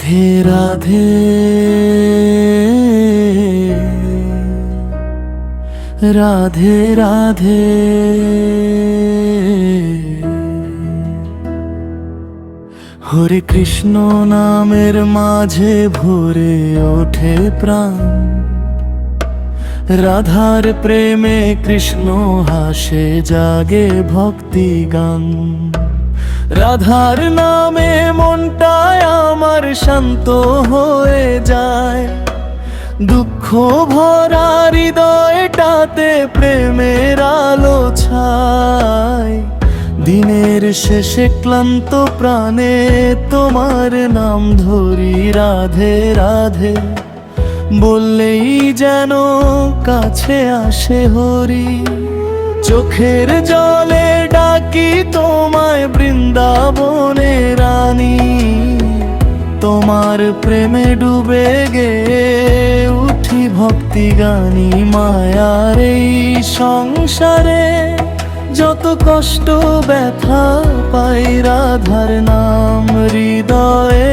রাধে রাধে রাধে রাধে হরে কৃষ্ণ নামের মাঝে ভরে ওঠে প্রাণ। রাধার প্রেমে কৃষ্ণ হাসে, জাগে ভক্তি গান। রাধার নামে মনটায় আমার শান্ত হয়ে যায়। দুঃখ ভরা হৃদয়টাতে প্রেমের আলো ছায়। দিনের শেষে ক্লান্ত প্রাণে তোমার নাম ধরি, রাধে রাধে বললেই যেন কাছে আসে হরি। চোখের জলে ডাকি তোমায় বৃন্দাবনে রানী। তোমার প্রেমে ডুবে গে উঠি ভক্তি গানি। মায়ার এই সংসারে যত কষ্ট ব্যথা পাই, রাধার নাম হৃদয়ে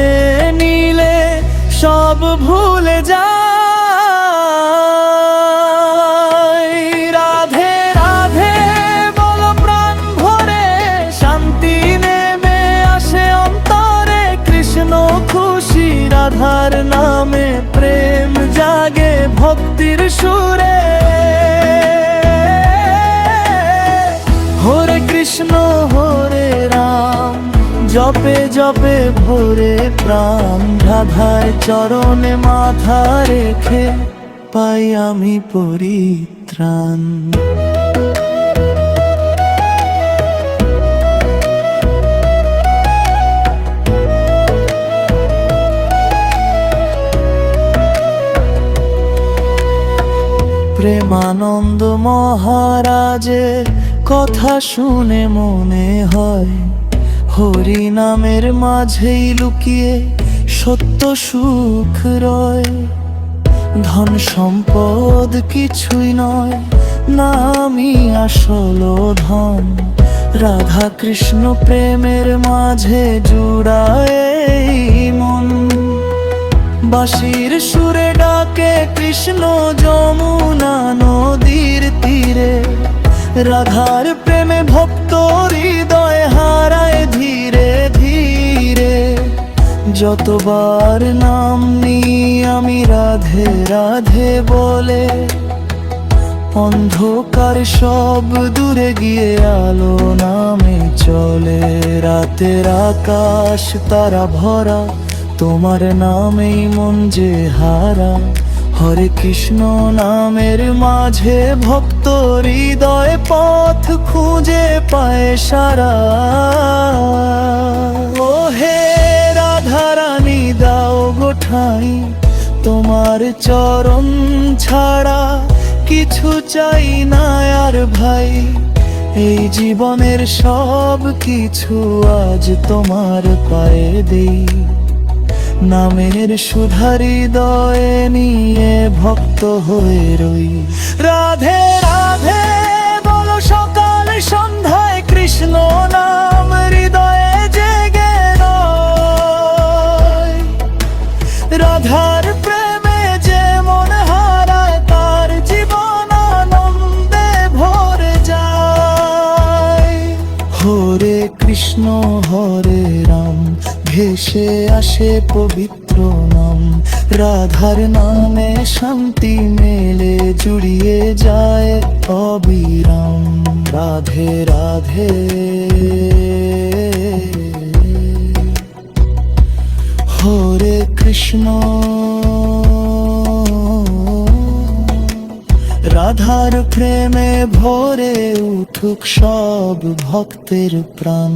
নিলে সব ভুলে যায়। রাধে রাধে বলো প্রাণ ভরে, শান্তি নেমে আসে অন্তরে। কৃষ্ণ খুশি রাধার নামে, প্রেম জাগে ভক্তির সুরে। হরে কৃষ্ণ হরে রাম, জপে জপে ভরে প্রাণ। রাধার চরণে মাথা রেখে পাই আমি পরিত্রাণ। প্রেমানন্দ মহারাজের কথা শুনে মনে হয়, হরি নামের মাঝেই লুকিয়ে সত্য সুখ রয়। ধন সম্পদ কিছুই নয়, নামই আসল ধন। রাধা কৃষ্ণ প্রেমের মাঝে জুড়ায় মন। বাঁশির সুরে ডাকে কৃষ্ণ যমুনা নদীর তীরে। রাধার প্রেমে ভক্ত হৃদয় হারায় ধীরে ধীরে। যতবার নাম নিই আমি রাধে রাধে বলে, অন্ধকার সব দূরে গিয়ে আলো নামে চলে। রাতের আকাশ তারা ভরা, তোমার নামেই মন যে হারা। হরে কৃষ্ণ নামের মাঝে ভক্ত হৃদয় পথ খুঁজে পায় সারা। ও হে রাধা রানী দাও গোঠাই, তোমার চরণ ছাড়া কিছু চাই না আর ভাই। এই জীবনের সব কিছু আজ তোমার পায়ে দেই। নামের সুধা হৃদয়ে নিয়ে ভক্ত হয়ে রই। রাধে রাধে বলো সকাল সন্ধ্যায়, কৃষ্ণ নাম হৃদয়ে জেগে রয়। রাধার প্রেমে যে মন হারায়, তার জীবন আনন্দে ভরে যায়। হরে কৃষ্ণ হরে রাম, ভেসে আসে পবিত্র নাম। রাধার নামে শান্তি মেলে, জুড়িয়ে যায় অবিরাম। রাধে রাধে হরে কৃষ্ণ। রাধার প্রেমে ভরে উঠুক সব ভক্তের প্রাণ।